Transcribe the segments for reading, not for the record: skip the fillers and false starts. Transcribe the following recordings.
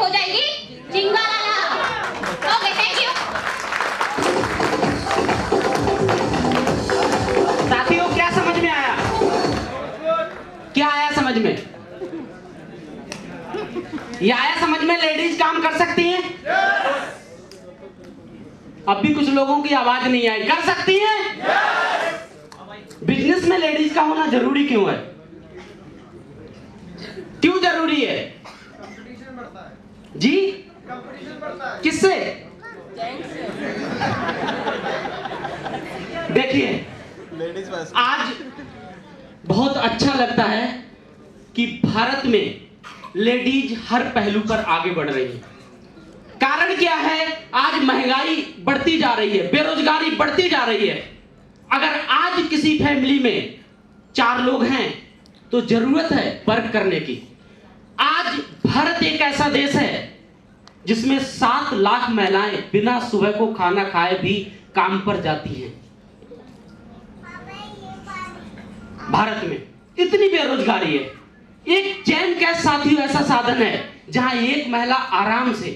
हो जाएगी चिंगालाला। Okay, thank you. साथियों, क्या समझ में आया? क्या आया समझ में? ये आया समझ में लेडीज काम कर सकती हैं? अब भी कुछ लोगों की आवाज नहीं आई। कर सकती हैं? बिजनेस में लेडीज का होना जरूरी क्यों है? क्यों जरूरी है जी? किससे? देखिए, आज बहुत अच्छा लगता है कि भारत में लेडीज हर पहलू पर आगे बढ़ रही है। कारण क्या है? आज महंगाई बढ़ती जा रही है, बेरोजगारी बढ़ती जा रही है। अगर आज किसी फैमिली में 4 लोग हैं तो जरूरत है वर्क करने की। आज भारत एक ऐसा देश है जिसमें 7 लाख महिलाएं बिना सुबह को खाना खाए भी काम पर जाती हैं। भारत में इतनी बेरोजगारी है। एक चैन कैश साथियों ऐसा साधन है जहां एक महिला आराम से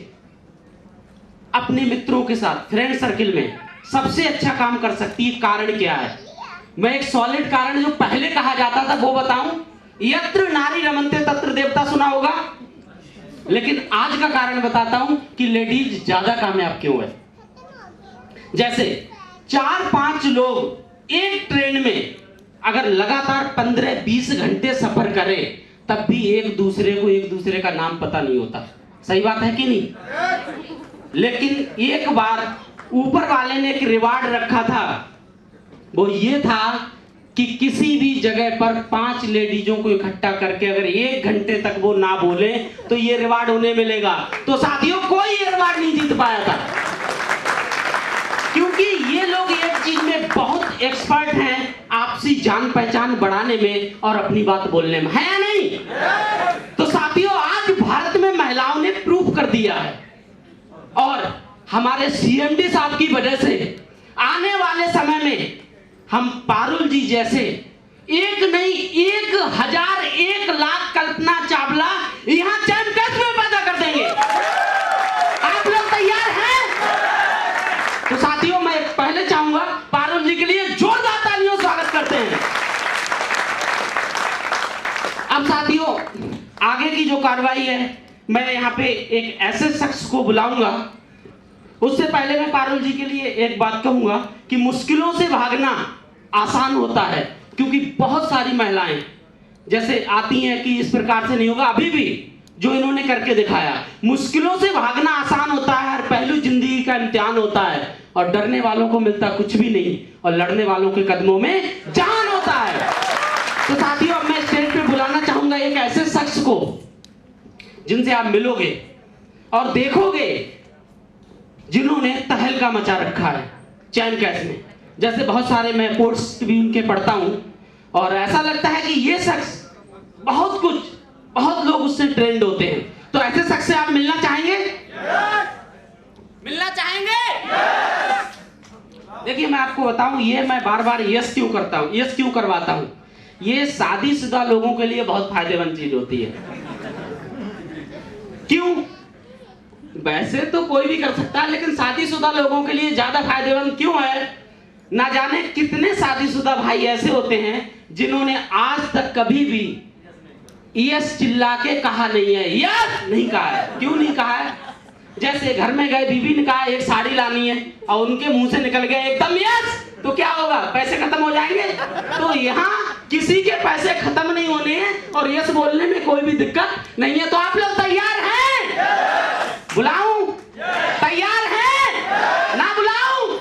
अपने मित्रों के साथ फ्रेंड सर्किल में सबसे अच्छा काम कर सकती है। कारण क्या है? मैं एक सॉलिड कारण जो पहले कहा जाता था वो बताऊं। यत्र नारी रमन्ते तत्र देवता सुना होगा, लेकिन आज का कारण बताता हूं कि लेडीज ज्यादा कामयाब क्यों है। जैसे 4-5 लोग एक ट्रेन में अगर लगातार 15-20 घंटे सफर करें तब भी एक दूसरे का नाम पता नहीं होता। सही बात है कि नहीं? लेकिन एक बार ऊपर वाले ने एक रिवार्ड रखा था, वो ये था कि किसी भी जगह पर 5 लेडीजों को इकट्ठा करके अगर 1 घंटे तक वो ना बोले तो ये रिवार्ड उन्हें मिलेगा। तो साथियों, कोई ये रिवार्ड नहीं जीत पाया था, क्योंकि ये लोग एक चीज में बहुत एक्सपर्ट हैं, आपसी जान पहचान बढ़ाने में और अपनी बात बोलने में, है या नहीं? तो साथियों, आज भारत में महिलाओं ने प्रूफ कर दिया है और हमारे सीएमडी साहब की वजह से आने वाले समय में हम पारुल जी जैसे एक नहीं 1001 लाख कल्पना चावला यहां चैन कैश में पैदा कर देंगे। आप लोग तैयार हैं? तो साथियों, मैं पहले चाहूंगा पारुल जी के लिए जोरदार तालियों से स्वागत करते हैं। अब साथियों, आगे की जो कार्रवाई है, मैं यहाँ पे एक ऐसे शख्स को बुलाऊंगा। उससे पहले मैं पारुल जी के लिए एक बात कहूंगा कि मुश्किलों से भागना आसान होता है, क्योंकि बहुत सारी महिलाएं जैसे आती हैं कि इस प्रकार से नहीं होगा। अभी भी जो इन्होंने करके दिखाया, मुश्किलों से भागना आसान होता है, हर पहलू जिंदगी का इम्तिहान होता है और डरने वालों को मिलता कुछ भी नहीं और लड़ने वालों के कदमों में जान होता है। तो साथियों, अब मैं स्टेज पे बुलाना चाहूंगा एक ऐसे शख्स को जिनसे आप मिलोगे और देखोगे जिन्होंने तहलका मचा रखा है चैन कैश में। जैसे बहुत सारे मैं पोस्ट भी उनके पढ़ता हूं और ऐसा लगता है कि ये शख्स बहुत लोग उससे ट्रेंड होते हैं। तो ऐसे शख्स से आप मिलना चाहेंगे? मिलना चाहेंगे? देखिए, मैं आपको बताऊं, ये मैं बार बार यस क्यों करता हूं, यस क्यों करवाता हूं। ये शादीशुदा लोगों के लिए बहुत फायदेमंद चीज होती है। क्यों? वैसे तो कोई भी कर सकता है, लेकिन शादीशुदा लोगों के लिए ज्यादा फायदेमंद क्यों है? ना जाने कितने शादीशुदा भाई ऐसे होते हैं जिन्होंने आज तक कभी भी यस चिल्ला के कहा नहीं है, यस नहीं कहा है। क्यों नहीं कहा है? जैसे घर में गए, बीवी ने कहा एक साड़ी लानी है और उनके मुंह से निकल गया एकदम यस, तो क्या होगा? पैसे खत्म हो जाएंगे। तो यहाँ किसी के पैसे खत्म नहीं होने हैं और यस बोलने में कोई भी दिक्कत नहीं है। तो आप लोग तैयार हैं? बुलाऊं? तैयार हैं? ना बुलाऊं?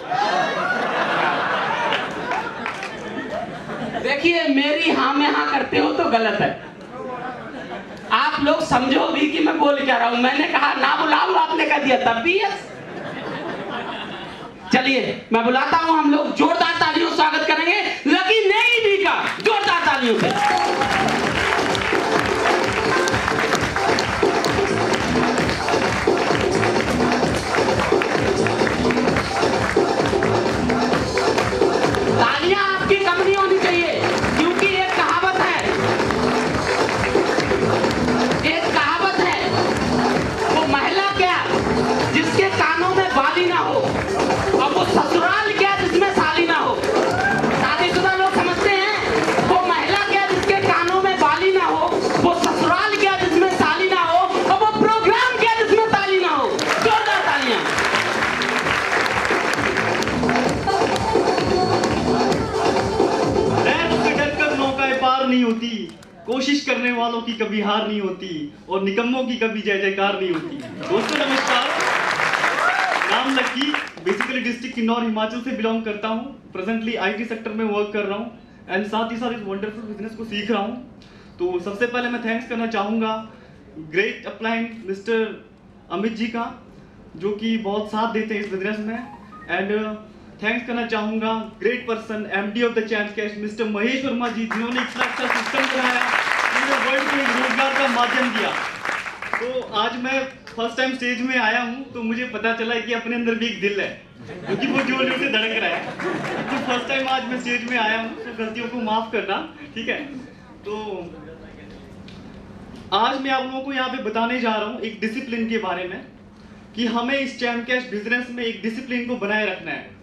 देखिए, मेरी हाँ में हाँ करते हो तो गलत है। आप लोग समझो भी कि मैं बोल क्या रहा हूं। मैंने कहा ना बुलाऊं, आपने कह दिया तब भी यस। चलिए, मैं बुलाता हूं, हम लोग जोरदार तालियों से स्वागत करेंगे लकी नई डी का, जोरदार तालियों से। तालियां आपकी कम नहीं होनी चाहिए, क्योंकि एक कहावत है, वो कोशिश करने वालों की कभी हार नहीं होती और निकम्मों की कभी जय जयकार नहीं होती। दोस्तों नमस्कार, नाम लक्की, बेसिकली डिस्ट्रिक्ट किन्नौर हिमाचल से बिलोंग करता हूँ। प्रेजेंटली IT सेक्टर में वर्क कर रहा हूँ एंड साथ ही साथ इस वंडरफुल बिजनेस को सीख रहा हूँ। तो सबसे पहले मैं थैंक्स करना चाहूँगा great upline mister Amit ji का, जो कि बहुत साथ देते हैं इस बिजनेस में। एंड थैंक्स करना चाहूँगा great person MD of the Champ Cash mister Mahesh Verma ji, जिन्होंने इतना अच्छा सिस्टम बनाया, जिन्होंने वर्ल्ड को एक रोजगार का माध्यम दिया। तो आज मैं फर्स्ट टाइम स्टेज में आया हूँ, तो मुझे पता चला है कि अपने अंदर भी एक दिल है, क्योंकि वो जोर जोर से धड़क रहा है। तो फर्स्ट टाइम आज मैं स्टेज में आया हूँ, तो गलतियों को माफ करना, ठीक है। तो आज मैं आप लोगों को यहाँ पे बताने जा रहा हूँ एक डिसिप्लिन के बारे में, कि हमें इस चैम्प कैश बिजनेस में एक डिसिप्लिन को बनाए रखना है।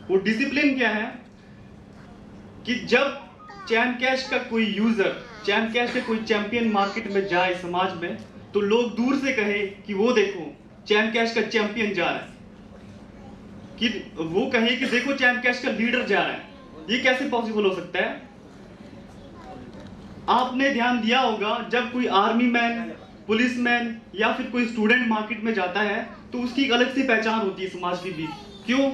वो डिसिप्लिन क्या है कि जब चैम्प कैश का कोई यूजर, चैम्प कैश का कोई चैंपियन मार्केट में जाए समाज में, तो लोग दूर से कहे कि वो देखो चैम्प कैश का चैंपियन जा रहा है, कि वो कहे कि देखो चैम्प कैश का लीडर जा रहा है। ये कैसे पॉसिबल हो सकता है? आपने ध्यान दिया होगा, जब कोई आर्मी मैन, पुलिस मैन या फिर कोई स्टूडेंट मार्केट में जाता है तो उसकी एक अलग सी पहचान होती है समाज के बीच। क्यों?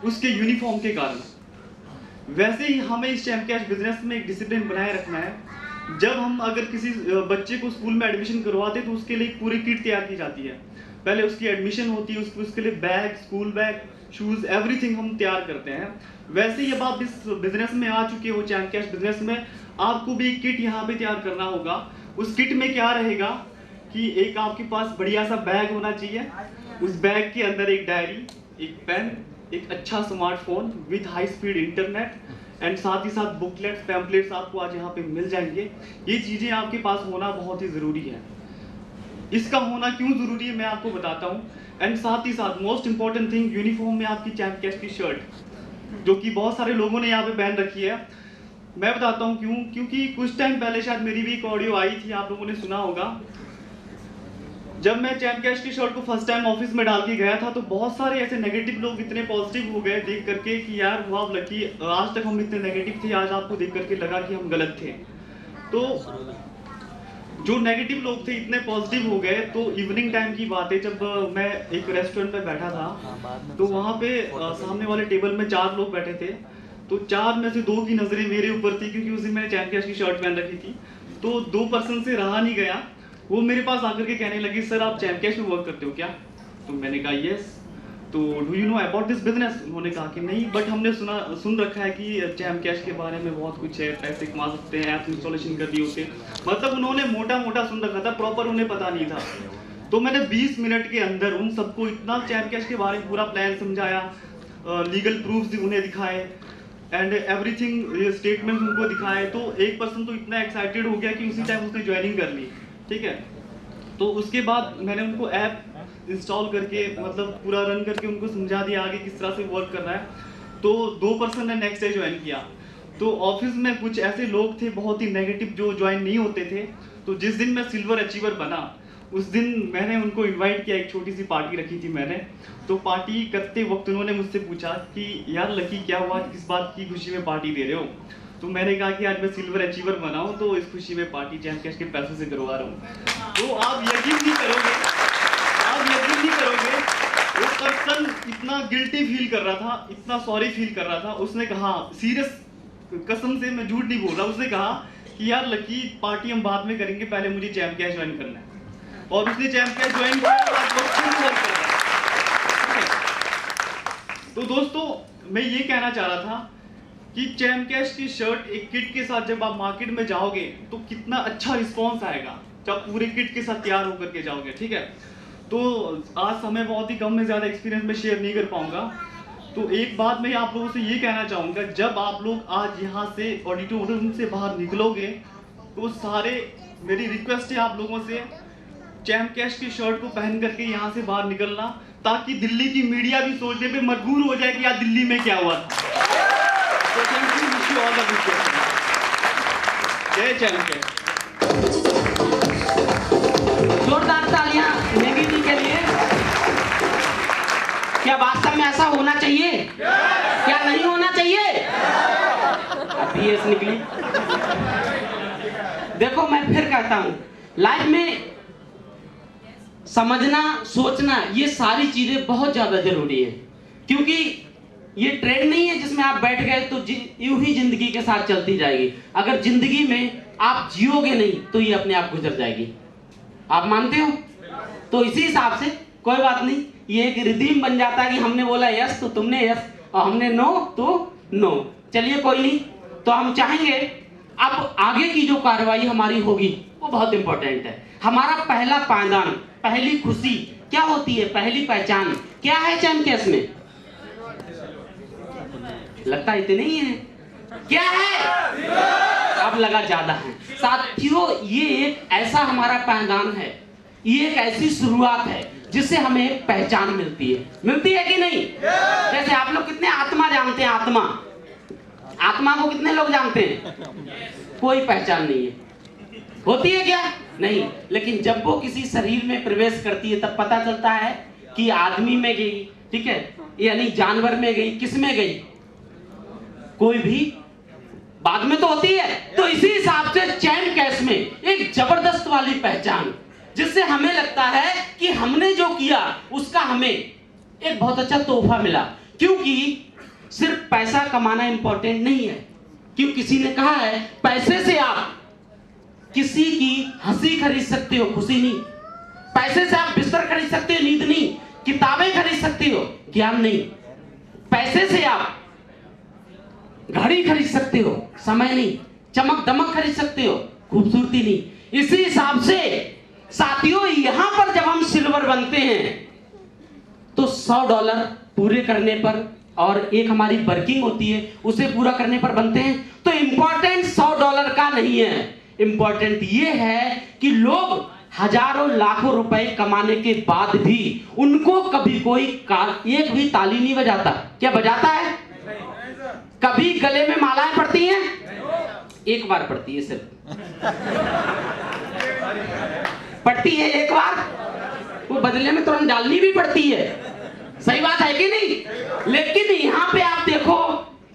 उसके यूनिफॉर्म के कारण। वैसे ही हमें इस चैम्प कैश बिजनेस में एक डिसिप्लिन बनाए रखना है। जब हम अगर किसी बच्चे को स्कूल में एडमिशन करवाते हैं तो उसके लिए एक पूरी किट तैयार की जाती है। पहले उसकी एडमिशन होती है, उसके लिए bag, school bag, shoes, everything हम तैयार करते हैं। वैसे ही अब आप इस बिजनेस में आ चुके हो, चैम्प कैश बिजनेस में, आपको भी एक किट यहाँ पे तैयार करना होगा। उस किट में क्या रहेगा कि एक आपके पास बढ़िया सा बैग होना चाहिए, उस बैग के अंदर एक डायरी, एक पेन, एक अच्छा smartphone with high speed internet and साथ ही साथ बुकलेट्स, पैम्पलेट्स आपको आज यहाँ पे मिल जाएंगे। ये चीज़ें आपके पास होना बहुत ही ज़रूरी है। इसका होना क्यों ज़रूरी है मैं आपको बताता हूँ। एंड साथ ही साथ मोस्ट इंपॉर्टेंट थिंग, यूनिफॉर्म में आपकी चैम्प कैश की शर्ट, जो कि बहुत सारे लोगों ने यहाँ पे पहन रखी है। मैं बताता हूँ क्यों, क्योंकि कुछ टाइम पहले शायद मेरी भी एक ऑडियो आई थी, आप लोगों ने सुना होगा। जब मैं चैम्प कैश की शर्ट को फर्स्ट टाइम ऑफिस में डाल के गया था, तो बहुत सारे ऐसे नेगेटिव लोग इतने पॉजिटिव हो गए देख करके कि यार वाह लकी, आज तक हम इतने नेगेटिव थे, आज आपको देख करके लगा कि हम गलत थे। तो जो नेगेटिव लोग थे इतने पॉजिटिव हो गए। तो इवनिंग टाइम की बात है, जब मैं एक रेस्टोरेंट पे बैठा था, तो वहाँ पे सामने वाले टेबल में 4 लोग बैठे थे। तो 4 में से 2 की नजरें मेरे ऊपर थी, क्योंकि उस दिन मैंने चैम्प कैश की शर्ट पहन रखी थी। तो 2 पर्सन से रहा नहीं गया, वो मेरे पास आकर के कहने लगी, सर आप चैम्प कैश में वर्क करते हो क्या? तो मैंने कहा यस। तो do you know about this business? उन्होंने कहा कि नहीं, बट हमने सुन रखा है कि चैम्प कैश के बारे में बहुत कुछ है, पैसे कमा सकते हैं, ऐप इंस्टॉलेशन कर दिए होते। मतलब उन्होंने मोटा मोटा सुन रखा था, प्रॉपर उन्हें पता नहीं था। तो मैंने 20 मिनट के अंदर उन सबको इतना चैम्प कैश के बारे में पूरा प्लान समझाया, लीगल प्रूफ्स उन्हें दिखाए एंड एवरीथिंग, स्टेटमेंट उनको दिखाए। तो एक पर्सन तो इतना एक्साइटेड हो गया कि उसी टाइम उसने ज्वाइनिंग कर ली, ठीक है। तो उसके बाद मैंने उनको ऐप इंस्टॉल करके, मतलब पूरा रन करके उनको समझा दिया आगे किस तरह से वर्क करना है। तो 2 पर्सन ने नेक्स्ट डे ज्वाइन किया। तो ऑफिस में कुछ ऐसे लोग थे बहुत ही नेगेटिव, जो ज्वाइन नहीं होते थे। तो जिस दिन मैं सिल्वर अचीवर बना, उस दिन मैंने उनको इनवाइट किया, एक छोटी सी पार्टी रखी थी मैंने। तो पार्टी करते वक्त उन्होंने मुझसे पूछा कि यार लकी क्या हुआ, किस बात की खुशी में पार्टी दे रहे हो? तो मैंने कहा कि आज मैं सिल्वर अचीवर बना हूं, तो इस खुशी में पार्टी चैम्प कैश के पैसों से करवा रहा हूँ। तो आप यकीन नहीं करोगे, वो पर्सन इतना गिल्टी फील कर रहा था, इतना सॉरी फील कर रहा था। उसने कहा, सीरियस कसम से मैं झूठ नहीं बोल रहा, उसने कहा कि यार लकी पार्टी हम बाद में करेंगे, पहले मुझे चैम्प कैश ज्वाइन करना है। और उसने चैम्प कैश ज्वाइन किया। तो दोस्तों मैं ये कहना चाह रहा था कि चैम्प कैश की शर्ट एक किट के साथ जब आप मार्केट में जाओगे तो कितना अच्छा रिस्पॉन्स आएगा जब पूरे किट के साथ तैयार होकर के जाओगे, ठीक है। तो आज समय बहुत ही कम में, ज़्यादा एक्सपीरियंस में शेयर नहीं कर पाऊंगा। तो एक बात मैं आप लोगों से ये कहना चाहूँगा, जब आप लोग आज यहाँ से ऑडिटोरियम से बाहर निकलोगे तो सारे, मेरी रिक्वेस्ट है आप लोगों से, चैम्प कैश की शर्ट को पहन करके यहाँ से बाहर निकलना, ताकि दिल्ली की मीडिया भी सोचने पे मजबूर हो जाए कि यार दिल्ली में क्या हुआ था। तो thank you, wish you all the best. जय चैम्प कैश। जोरदार तालियां नेगी जी के लिए। क्या वास्तव में ऐसा होना चाहिए? क्या नहीं होना चाहिए? BS निकली। देखो मैं फिर कहता हूं, लाइफ में समझना, सोचना, ये सारी चीजें बहुत ज्यादा जरूरी है, क्योंकि ये ट्रेन नहीं है जिसमें आप बैठ गए तो यूं ही जिंदगी के साथ चलती जाएगी। अगर जिंदगी में आप जियोगे नहीं तो ये अपने आप गुजर जाएगी। आप मानते हो? तो इसी हिसाब से कोई बात नहीं, ये एक रिदीम बन जाता है कि हमने बोला यस तो तुमने यस, और हमने नो तो नो। चलिए कोई नहीं, तो हम चाहेंगे अब आगे की जो कार्रवाई हमारी होगी वो बहुत इंपॉर्टेंट है। हमारा पहला पायदान, पहली खुशी क्या होती है, पहली पहचान क्या है चैन केस में? लगता इतने ही है। क्या है? अब लगा ज्यादा है। साथियों, ये एक ऐसा हमारा पायदान है, ये एक ऐसी शुरुआत है जिससे हमें पहचान मिलती है कि नहीं? जैसे आप लोग कितने आत्मा जानते हैं? आत्मा को कितने लोग जानते हैं? कोई पहचान नहीं है। होती है क्या? नहीं। लेकिन जब वो किसी शरीर में प्रवेश करती है तब पता चलता है कि आदमी में गई, ठीक है, यानी जानवर में गई, किस में गई? कोई भी बाद में तो होती है। तो इसी हिसाब से चैन केस में एक जबरदस्त वाली पहचान, जिससे हमें लगता है कि हमने जो किया उसका हमें एक बहुत अच्छा तोहफा मिला। क्योंकि सिर्फ पैसा कमाना इंपॉर्टेंट नहीं है, क्यों किसी ने कहा है पैसे से आप किसी की हंसी खरीद सकते हो, खुशी नहीं। पैसे से आप बिस्तर खरीद सकते हो, नींद नहीं। किताबें खरीद सकते हो, ज्ञान नहीं। पैसे से आप घड़ी खरीद सकते हो, समय नहीं। चमक दमक खरीद सकते हो, खूबसूरती नहीं। इसी हिसाब से साथियों, यहां पर जब हम सिल्वर बनते हैं तो $100 पूरे करने पर, और एक हमारी वर्किंग होती है उसे पूरा करने पर बनते हैं। तो इंपॉर्टेंट $100 का नहीं है, इंपॉर्टेंट ये है कि लोग हजारों लाखों रुपए कमाने के बाद भी उनको कभी कोई एक भी ताली नहीं बजाता। क्या बजाता है? कभी गले में मालाएं पड़ती हैं? एक बार पड़ती है, सिर्फ पड़ती है एक बार, वो बदले में तुरंत डालनी भी पड़ती है। सही बात है कि नहीं? लेकिन यहाँ पे आप देखो,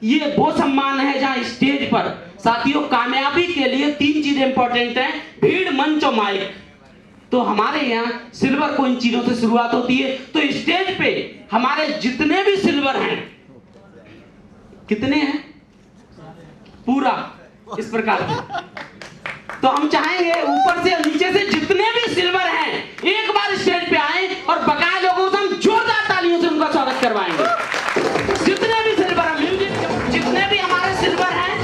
ये वो सम्मान है जहां स्टेज पर साथियों कामयाबी के लिए 3 चीजें इंपॉर्टेंट हैं, भीड़, मंच और माइक। तो हमारे यहाँ सिल्वर को इन चीजों से शुरुआत होती है। तो स्टेज पे हमारे जितने भी सिल्वर हैं, कितने हैं? पूरा इस प्रकार के। तो हम चाहेंगे ऊपर से नीचे से जितने भी सिल्वर हैं एक बार स्टेज पे आए और बकाया लोगों से हम जोरदार तालियों से उनका स्वागत करवाएंगे। जितने भी सिल्वर हैं, म्यूजिक जितने भी हमारे सिल्वर हैं,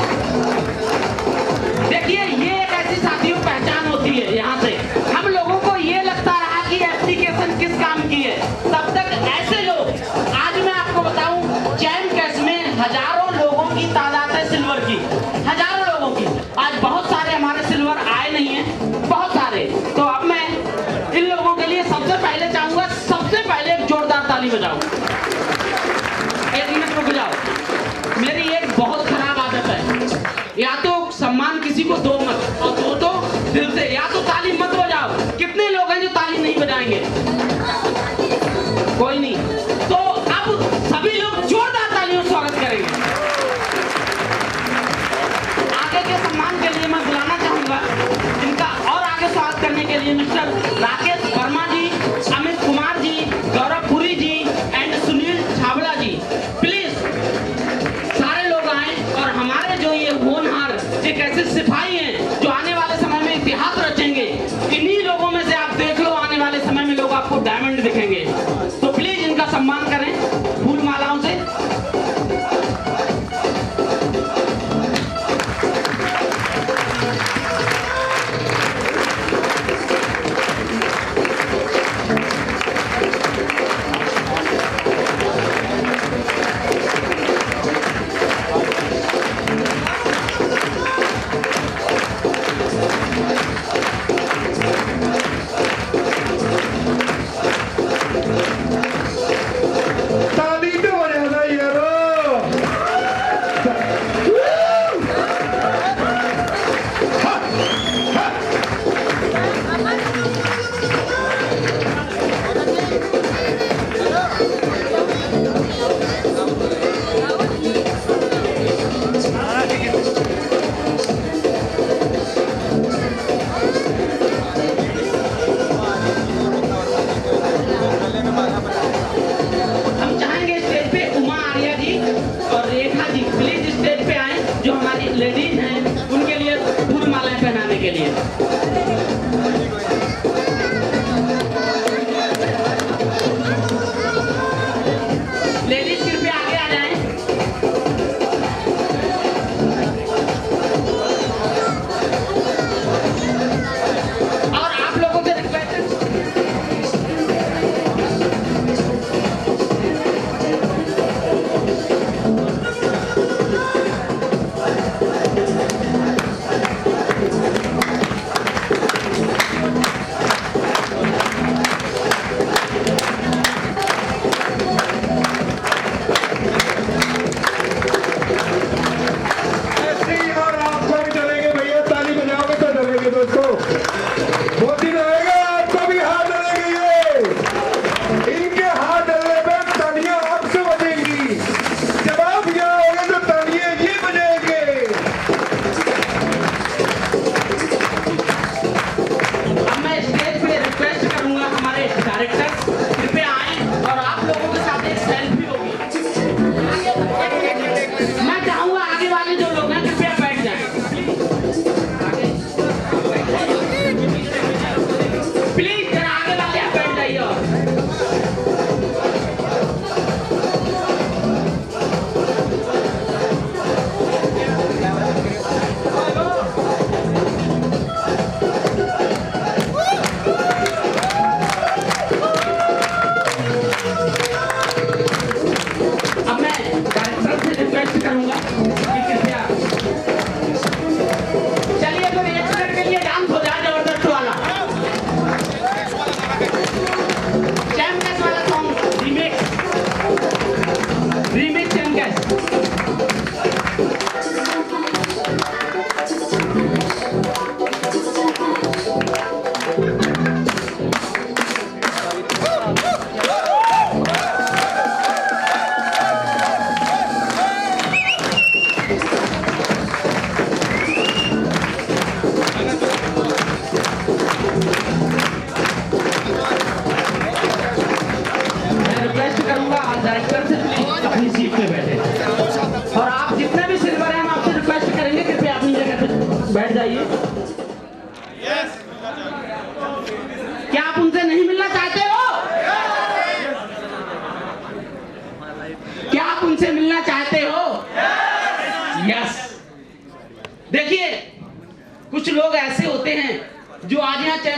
देखिए ये एक ऐसी साथियों पहचान होती है। यहाँ से हम लोगों को ये लगता रहा कि एप्लीकेशन किस काम की है, तब तक ऐसे लोग, आज मैं आपको बताऊं चैन केस में हजारों लोगों की तादाद है सिल्वर की, हजारों लोगों की। आज बहुत सारे हमारे सिल्वर आए नहीं है, बहुत सारे। तो अब मैं इन लोगों के लिए सबसे पहले चाहूंगा, सबसे पहले एक जोरदार ताली बजाओ। 1 मिनट रुक जाओ। मेरी एक बहुत खराब आदत है, या तो सम्मान किसी को दो मत, और दो तो दिल से, या तो ताली मत बजाओ। कितने लोग हैं जो ताली नहीं बजाएंगे? कोई नहीं। तो अब सभी लोग जोरदार तालियों से स्वागत करेंगे। आगे के सम्मान के लिए मैं बुलाना चाहूंगा इनका, और आगे स्वागत करने के लिए mister Rakesh Verma ji, Amit Kumar ji, Gaurav Puri ji and Sunil Chhabra ji. Please सारे लोग आए, और हमारे जो ये होनहार एक ऐसे सिपाही हैं जो आने वाले समय में इतिहास रचेंगे,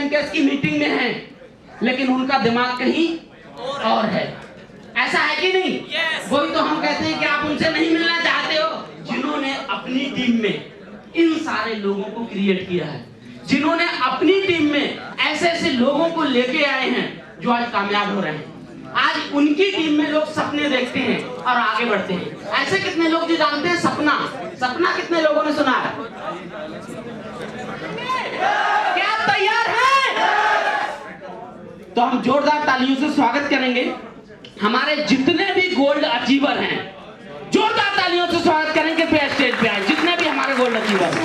कैश की मीटिंग में हैं, लेकिन उनका दिमाग कहीं और है। ऐसा है कि नहीं? वही तो हम कहते हैं कि आप उनसे नहीं मिलना चाहते हो, जिन्होंने अपनी टीम में इन सारे लोगों को क्रिएट किया है, जिन्होंने अपनी टीम में ऐसे ऐसे लोगों को लेके आए हैं जो आज कामयाब हो रहे हैं। आज उनकी टीम में लोग सपने देखते हैं और आगे बढ़ते हैं। ऐसे कितने लोग जो जानते हैं सपना कितने लोगों ने सुना है? क्या आप तैयार हैं? तो हम जोरदार तालियों से स्वागत करेंगे हमारे जितने भी गोल्ड अचीवर हैं। जोरदार तालियों से स्वागत करेंगे पे स्टेज पे आए जितने भी हमारे गोल्ड अचीवर हैं।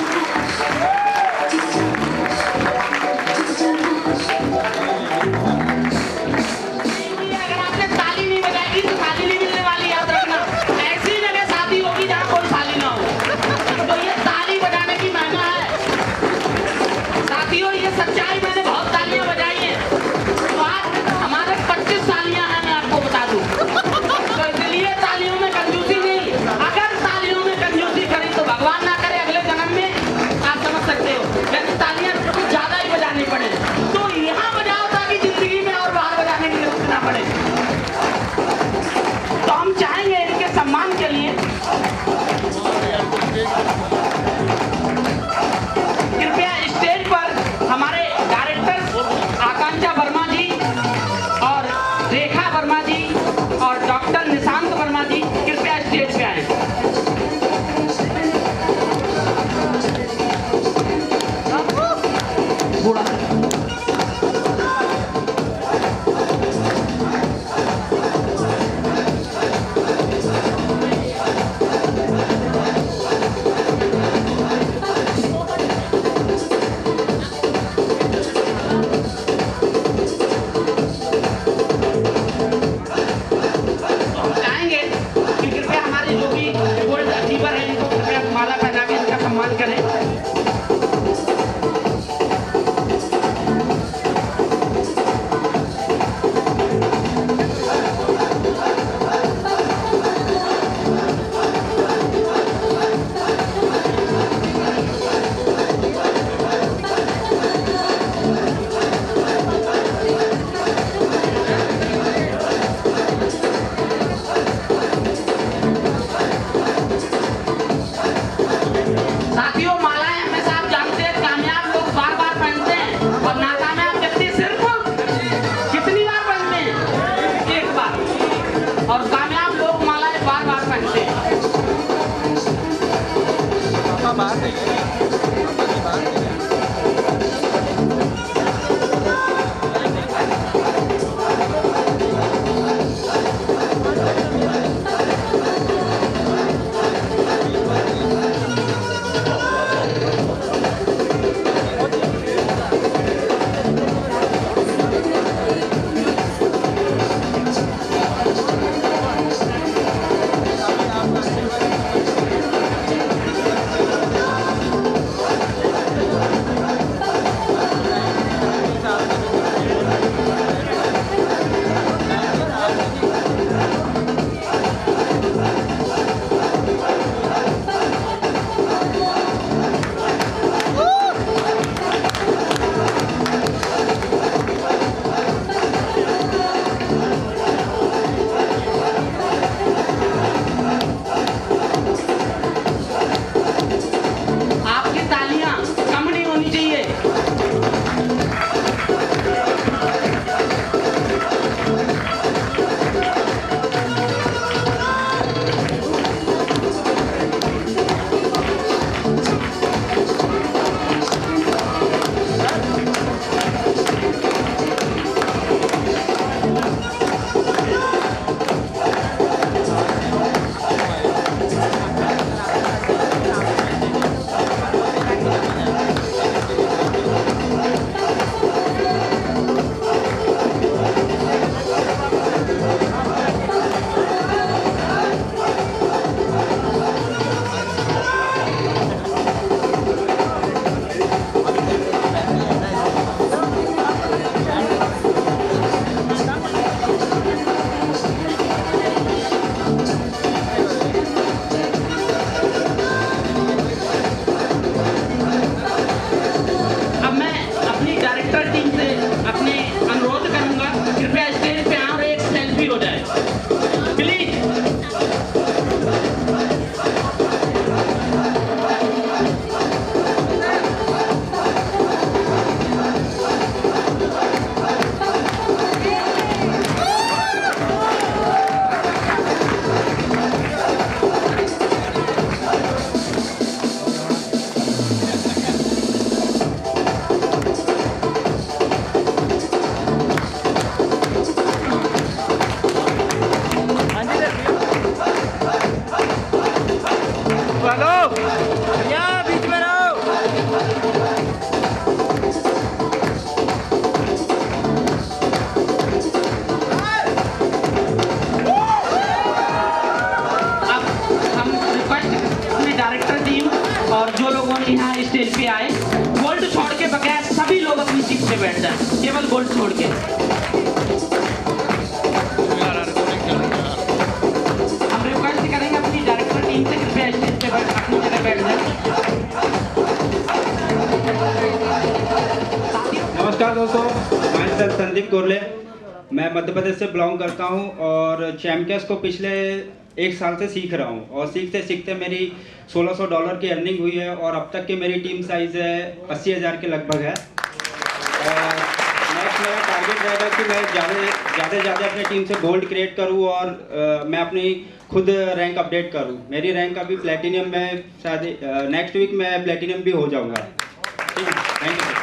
गोरले, मैं मध्य प्रदेश से बिलोंग करता हूं और चैम्पियंस को पिछले 1 साल से सीख रहा हूं और सीखते सीखते मेरी $1600 की अर्निंग हुई है और अब तक की मेरी टीम साइज़ है 80,000 के लगभग है। और नेक्स्ट मेरा टारगेट रहेगा कि मैं ज़्यादा से ज़्यादा अपनी टीम से गोल्ड क्रिएट करूं और मैं अपनी खुद रैंक अपडेट करूं। मेरी रैंक अभी प्लेटिनियम में, शायद नेक्स्ट वीक मैं प्लेटिनियम भी हो जाऊंगा। ठीक है, थैंक यू।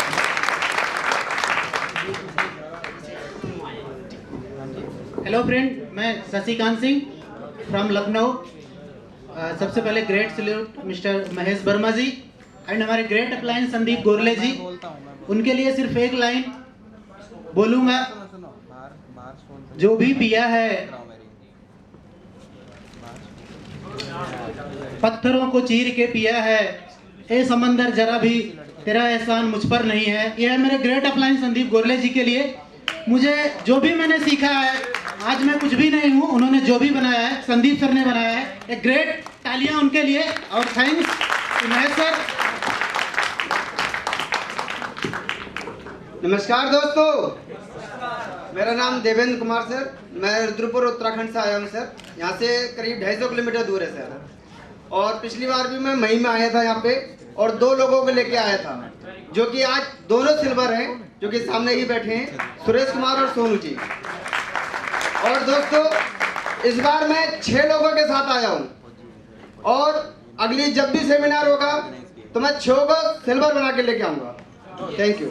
हेलो फ्रेंड, मैं शशिकांत सिंह फ्रॉम लखनऊ। सबसे पहले great salute mister Mahesh Verma ji and हमारे ग्रेट अपलाइन संदीप गोरले जी। उनके लिए सिर्फ एक लाइन बोलूँगा, जो भी पिया है पत्थरों को चीर के पिया है, ए समंदर जरा भी तेरा एहसान मुझ पर नहीं है। यह है मेरे ग्रेट अपलाइन संदीप गोरले जी के लिए। मुझे जो भी मैंने सीखा है, आज मैं कुछ भी नहीं हूँ, उन्होंने जो भी बनाया है संदीप सर ने बनाया है। एक ग्रेट तालियां उनके लिए और थैंक्स महेश सर। नमस्कार दोस्तों, मेरा नाम देवेंद्र कुमार सर, मैं रुद्रपुर उत्तराखंड से आया हूँ सर। यहाँ से करीब 250 किलोमीटर दूर है सर। और पिछली बार भी मैं मई में आया था यहाँ पे और 2 लोगों को लेके आया था, जो कि आज दोनों सिल्वर हैं, जो कि सामने ही बैठे हैं, सुरेश कुमार और सोनू जी। और दोस्तों, इस बार मैं 6 लोगों के साथ आया हूँ और अगली जब भी सेमिनार होगा तो मैं 6 को सिल्वर बना के लेके आऊँगा। Thank you.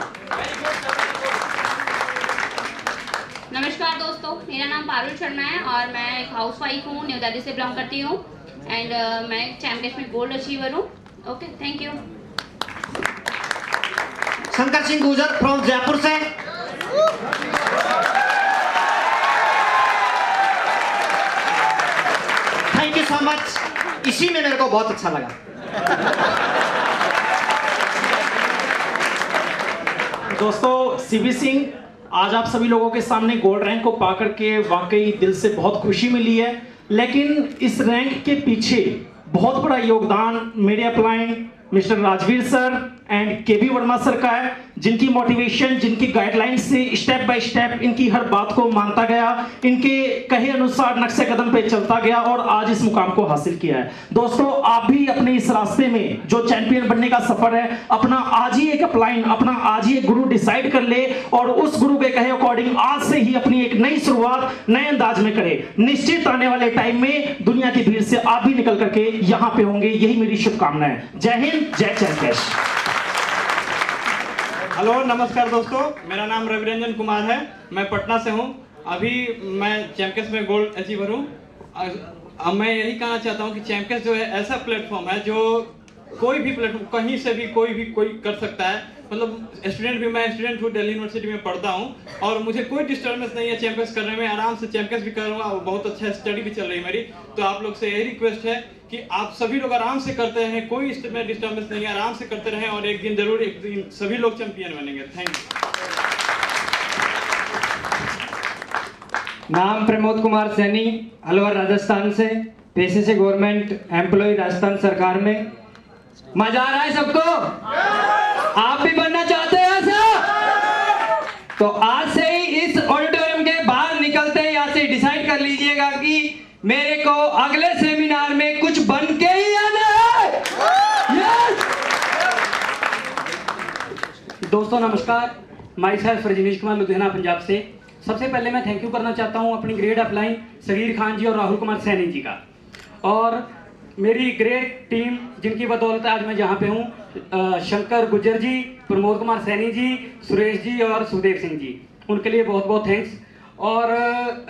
नमस्कार दोस्तों, मेरा नाम पारुल शर्मा है और मैं एक हाउस वाइफ हूँ, न्यू दिल्ली से बिलोंग करती हूँ एंड मैं चैम्पियंस में गोल्ड अचीवर हूँ। Okay, thank you. Shankar Singh गुजर फ्रॉम जयपुर से। Thank you so much. इसी में मेरे को बहुत अच्छा लगा। दोस्तों, सीबी सिंह, आज आप सभी लोगों के सामने गोल्ड रैंक को पा करके वाकई दिल से बहुत खुशी मिली है, लेकिन इस रैंक के पीछे बहुत बड़ा योगदान मेरे upline mister Rajveer sir and KB Verma sir का है, जिनकी मोटिवेशन, जिनकी गाइडलाइन से स्टेप बाय स्टेप इनकी हर बात को मानता गया, इनके कहे अनुसार नक्शे कदम पे चलता गया और आज इस मुकाम को हासिल किया है। दोस्तों, आप भी अपने इस रास्ते में जो चैंपियन बनने का सफर है, अपना आज ही एक अपलाइन, अपना आज ही एक गुरु डिसाइड कर ले और उस गुरु के कहे अकॉर्डिंग आज से ही अपनी एक नई शुरुआत नए अंदाज में करे। निश्चित आने वाले टाइम में दुनिया की भीड़ से आप भी निकल करके यहाँ पे होंगे, यही मेरी शुभकामना है। जय हिंद, जय चैंपियंस। हेलो, नमस्कार दोस्तों, मेरा नाम रविरंजन कुमार है, मैं पटना से हूँ। अभी मैं चैंपियंस में गोल्ड अचीवर हूँ। अब मैं यही कहना चाहता हूँ कि चैंपियंस जो है ऐसा प्लेटफॉर्म है जो कोई भी प्लेटफॉर्म, कहीं से भी कोई कर सकता है। मतलब स्टूडेंट भी, मैं स्टूडेंट हूँ, दिल्ली यूनिवर्सिटी में पढ़ता हूँ और मुझे कोई डिस्टर्बेंस नहीं है चैंपियंस करने में। आराम से चैंपियंस भी करूँगा और बहुत अच्छा स्टडी भी चल रही है मेरी। तो आप लोग से यही रिक्वेस्ट है कि आप सभी लोग आराम से करते रहें, कोई इसमें डिस्टर्बेंस नहीं है, आराम से करते रहें और एक दिन सभी लोग चैंपियन बनेंगे। Thank you. नाम प्रमोद कुमार सैनी, अलवर राजस्थान से, पेशे से गवर्नमेंट एम्प्लॉय राजस्थान सरकार में। मजा आ रहा है सबको? आप भी बनना चाहते हैं ऐसा? तो आज से ही इस ऑडिटोरियम के बाहर निकलते हैं यहाँ से डिसाइड कर लीजिएगा कि मेरे को अगले सेमिनार में कुछ बन के ही आना है। yes! दोस्तों नमस्कार, माई सेल्फ रजनीश कुमार, लुधियाना पंजाब से। सबसे पहले मैं थैंक यू करना चाहता हूँ अपनी ग्रेट अपलाइन सगीर खान जी और राहुल कुमार सैनी जी का, और मेरी ग्रेट टीम जिनकी बदौलत आज मैं जहाँ पे हूँ, शंकर गुज्जर जी, प्रमोद कुमार सैनी जी, सुरेश जी और सुदेव सिंह जी, उनके लिए बहुत बहुत थैंक्स। और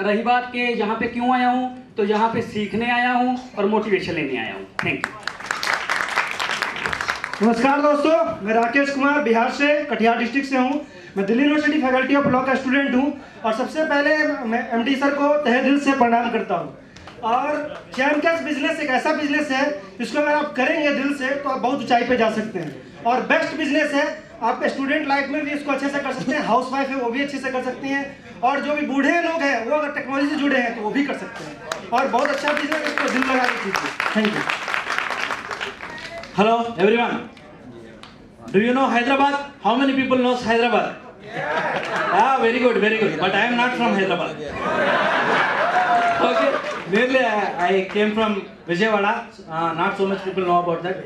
रही बात कि यहाँ पे क्यों आया हूँ, तो यहाँ पे सीखने आया हूँ और मोटिवेशन लेने आया हूँ। Thank you. नमस्कार दोस्तों, मैं राकेश कुमार बिहार से, कटिहार डिस्ट्रिक्ट से हूँ। मैं Delhi university faculty of law का स्टूडेंट हूँ और सबसे पहले मैं एमडी सर को तहे दिल से प्रणाम करता हूँ। और चैम्पियंस बिजनेस एक ऐसा बिजनेस है जिसको अगर आप करेंगे दिल से तो आप बहुत ऊंचाई पे जा सकते हैं और बेस्ट बिजनेस है। आप स्टूडेंट लाइफ में भी इसको अच्छे से कर सकते हैं, हाउस वाइफ है वो भी अच्छे से कर सकती हैं, और जो भी बूढ़े लोग हैं वो अगर टेक्नोलॉजी से जुड़े हैं तो वो भी कर सकते हैं, और बहुत अच्छा बिजनेस है, इसको दिल लगा के कीजिए। Thank you. Hello everyone, do you know Hyderabad? How many people knows Hyderabad? Ah, very good, very good. But I am not from Hyderabad. Okay, mainly I came from Vijayawada. Not so much people know about that.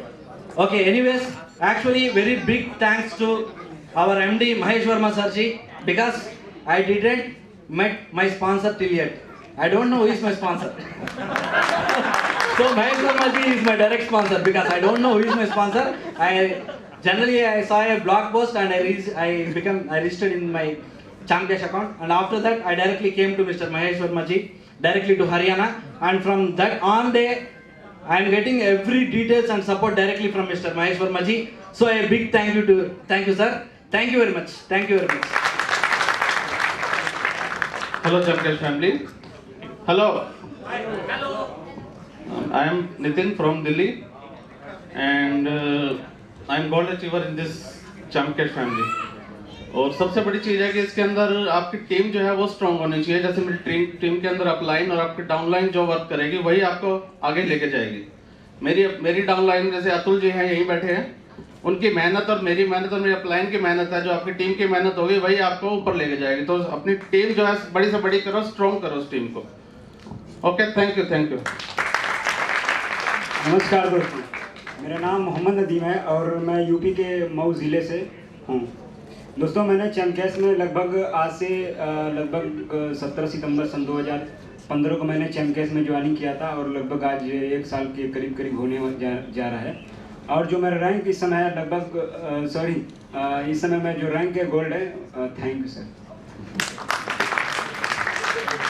Okay, anyways, actually very big thanks to our MD Mahesh Verma Sarji, because I didn't met my sponsor till yet. I don't know who is my sponsor. So Mahesh Verma ji is my direct sponsor, because I don't know who is my sponsor. I saw a blog post and I registered in my Chamcash account, and after that I directly came to Mr. Mahesh Verma ji, directly to Haryana, and from that on day I am getting every details and support directly from Mr. Mahesh Verma ji. So a big thank you sir. Thank you very much. Thank you very much. Hello Chamcash family. Hello. I am Nitin from Delhi, and I am gold achiever in this Chamcash family. और सबसे बड़ी चीज़ है कि इसके अंदर आपकी team जो है वो स्ट्रांग होनी चाहिए। जैसे मेरी टीम के अंदर अपलाइन और आपकी डाउनलाइन जो वर्क करेगी वही आपको आगे लेके जाएगी। मेरी डाउनलाइन जैसे अतुल जी हैं यहीं बैठे हैं, उनकी मेहनत और मेरी मेहनत और मेरी अपलाइन की मेहनत है, जो आपकी टीम की मेहनत होगी वही आपको ऊपर लेके जाएगी। तो अपनी टीम जो है बड़ी से बड़ी करो, स्ट्रॉन्ग करो उस टीम को। Okay, thank you. नमस्कार दोस्तों, मेरा नाम मोहम्मद नदीम है और मैं यूपी के मऊ ज़िले से हूँ। दोस्तों, मैंने चैमकैश में लगभग आज से लगभग 17 सितंबर सन 2015 को मैंने चैमकैश में ज्वाइनिंग किया था, और लगभग आज 1 साल के करीब होने जा रहा है। और जो मेरा रैंक इस समय है लगभग इस समय में जो रैंक है गोल्ड है। Thank you sir.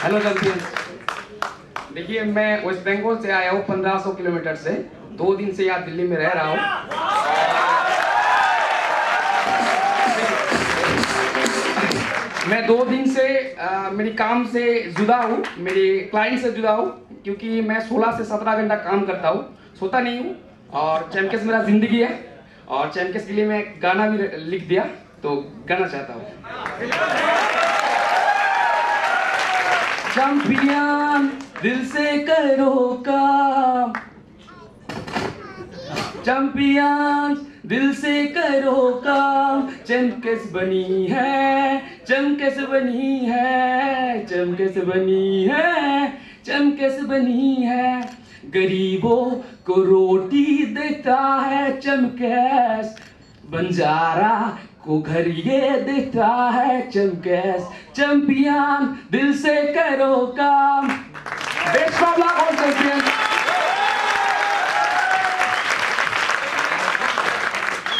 Hello champions, देखिए मैं वेस्ट बंगाल से आया हूँ 1500 किलोमीटर से। 2 दिन से यहाँ दिल्ली में रह रहा हूँ। मैं 2 दिन से मेरी काम से जुदा हूँ, मेरे क्लाइंट से जुदा हूँ, क्योंकि मैं 16 से 17 घंटा काम करता हूँ, सोता नहीं हूँ। और चैमकैश मेरा जिंदगी है, और चैमकैश के लिए मैं गाना भी लिख दिया, तो गाना चाहता हूँ। चैंपियन दिल से करो काम, चैंपियन दिल से करो काम, चैमकैश बनी है, चैमकैश बनी है, चैमकैश बनी है, चैमकैश बनी है। गरीबों को रोटी देता है चैमकैश, बंजारा को घर ये देता है चैमकैश। चैंपियन दिल से करो काम। Best of luck all champion.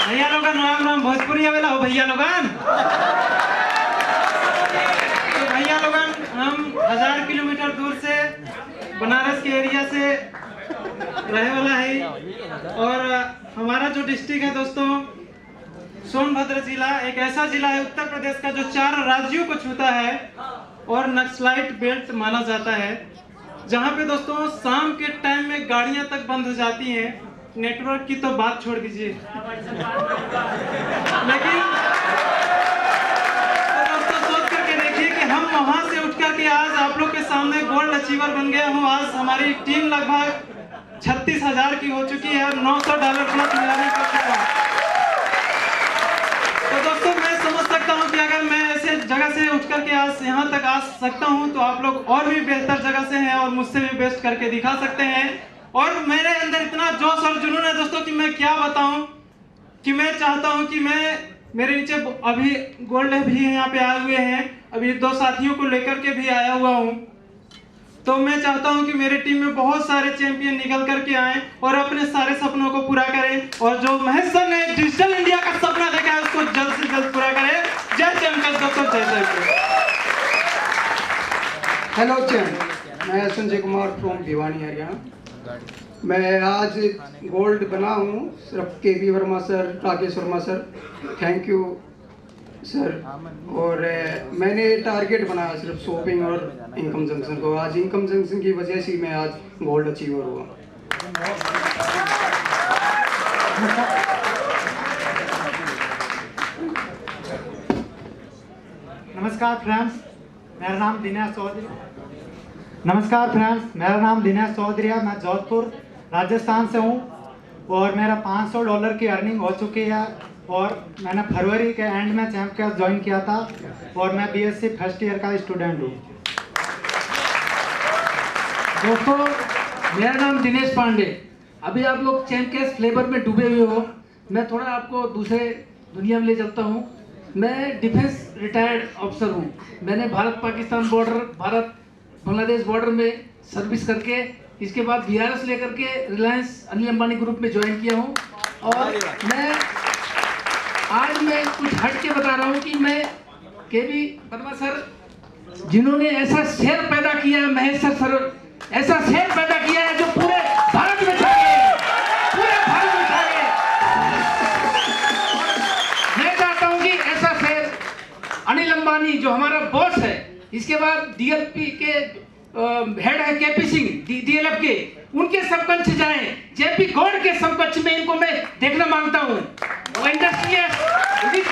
भैया लोगन राम राम, भोजपुरी वाला हो भैया लोगन। तो भैया लोगन, हम 1000 किलोमीटर दूर से बनारस के एरिया से रहने वाला है, और हमारा जो डिस्ट्रिक्ट है दोस्तों सोनभद्र जिला, एक ऐसा जिला है उत्तर प्रदेश का जो 4 राज्यों को छूता है और नक्सलाइट बेल्ट माना जाता है, जहाँ पे दोस्तों शाम के टाइम में गाड़ियाँ तक बंद हो जाती हैं। नेटवर्क की तो बात छोड़ दीजिए, लेकिन तो दोस्तों सोच करके देखिए कि हम वहां से उठ करके आज आप लोग के सामने गोल्ड अचीवर बन गया हूँ। आज हमारी टीम लगभग 36,000 की हो चुकी है, $900 प्लस मिलाने कर चुका है। तो दोस्तों मैं समझ सकता हूँ कि अगर मैं ऐसे जगह से उठ करके आज यहाँ तक आ सकता हूँ, तो आप लोग और भी बेहतर जगह से हैं और मुझसे भी बेस्ट करके दिखा सकते हैं। और मेरे अंदर इतना जोश और जुनून है दोस्तों कि मैं क्या बताऊं, कि मैं चाहता हूं कि मेरे नीचे अभी गोल्ड भी यहाँ पे आए हुए हैं, अभी 2 साथियों को लेकर के भी आया हुआ हूं। तो मैं चाहता हूं कि मेरे टीम में बहुत सारे चैंपियन निकल करके आए और अपने सारे सपनों को पूरा करें, और जो महेश सर ने डिजिटल इंडिया का सपना देखा है उसको जल्द से जल्द पूरा करें। जय चैंपियन दोस्तों, जय जय। हेलो चैंप, मैं संजय कुमार फ्रॉम भिवानी हरियाणा। मैं आज गोल्ड बना हूँ सिर्फ KP Verma sir, Rakesh Verma sir, thank you sir. और मैंने टारगेट बनाया सिर्फ शॉपिंग और इनकम जंक्शन को। आज इनकम जंक्शन की वजह से मैं आज गोल्ड अचीवर हुआ। नमस्कार फ्रेंड्स, मेरा नाम दिनेश चौधरी है। मैं जोधपुर राजस्थान से हूँ, और मेरा $500 की अर्निंग हो चुकी है, और मैंने फरवरी के एंड में चैम्प कैश ज्वाइन किया था और मैं बीएससी फर्स्ट ईयर का स्टूडेंट हूँ। दोस्तों, मेरा नाम दिनेश पांडे। अभी आप लोग चैम्प कैश फ्लेवर में डूबे हुए हो, मैं थोड़ा आपको दूसरे दुनिया में ले चलता हूँ। मैं डिफेंस रिटायर्ड ऑफिसर हूँ। मैंने भारत पाकिस्तान बॉर्डर, भारत बांग्लादेश बॉर्डर में सर्विस करके इसके बाद बीआरएस लेकर के रिलायंस अनिल अंबानी ग्रुप में ज्वाइन किया हूँ। और आज मैं कुछ हट के बता रहा हूँ कि मैं केवी वर्मा सर जिन्होंने ऐसा शेर पैदा किया है, महेश सर ऐसा शेर पैदा किया है जो पूरे भारत में छा गए, पूरे भारत में छा गए। मैं चाहता हूँ कि ऐसा शेर अनिल अंबानी जो हमारा बॉस है, इसके बाद डीएलपी के हेड है केपी सिंह डीएलएफ के, उनके समकक्ष जाएं, जेपी गौड़ के समकक्ष में इनको मैं देखना मांगता हूं। वो इंडस्ट्रियलिस्ट,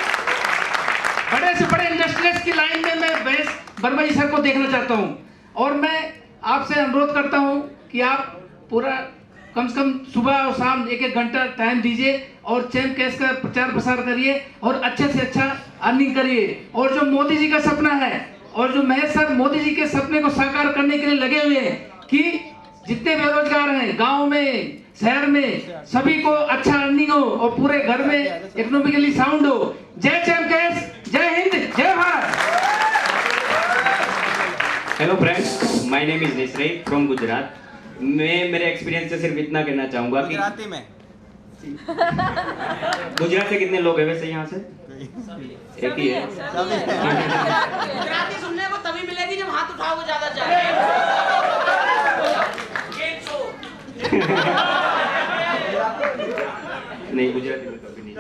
बड़े से बड़े इंडस्ट्रियलिस्ट की लाइन में मैं महेश वर्मा जी सर को देखना चाहता हूं। और मैं आपसे अनुरोध करता हूं कि आप पूरा कम से कम सुबह और शाम 1-1 घंटा टाइम दीजिए और चैम्प कैश का प्रचार प्रसार करिए और अच्छे से अच्छा अर्निंग करिए। और जो मोदी जी का सपना है और जो महेश सर मोदी जी के सपने को साकार करने के लिए लगे हुए हैं कि जितने बेरोजगार हैं गांव में, शहर में, सभी को अच्छा अर्निंग हो और पूरे घर में इकोनॉमिकली साउंड हो। जय चैम्प कैश, जय हिंद, जय Bharat. Hello friends, my name is Nishray from Gujarat. मैं मेरे एक्सपीरियंस से सिर्फ इतना कहना चाहूंगा कि गुजराती में गुजरात से कितने लोग हैं वैसे यहाँ से? एक ही है। गुजराती सुनने को तभी मिलेगी जब हाथ उठाओगे ज्यादा चाहिए। नहीं, गुजराती में कभी नहीं।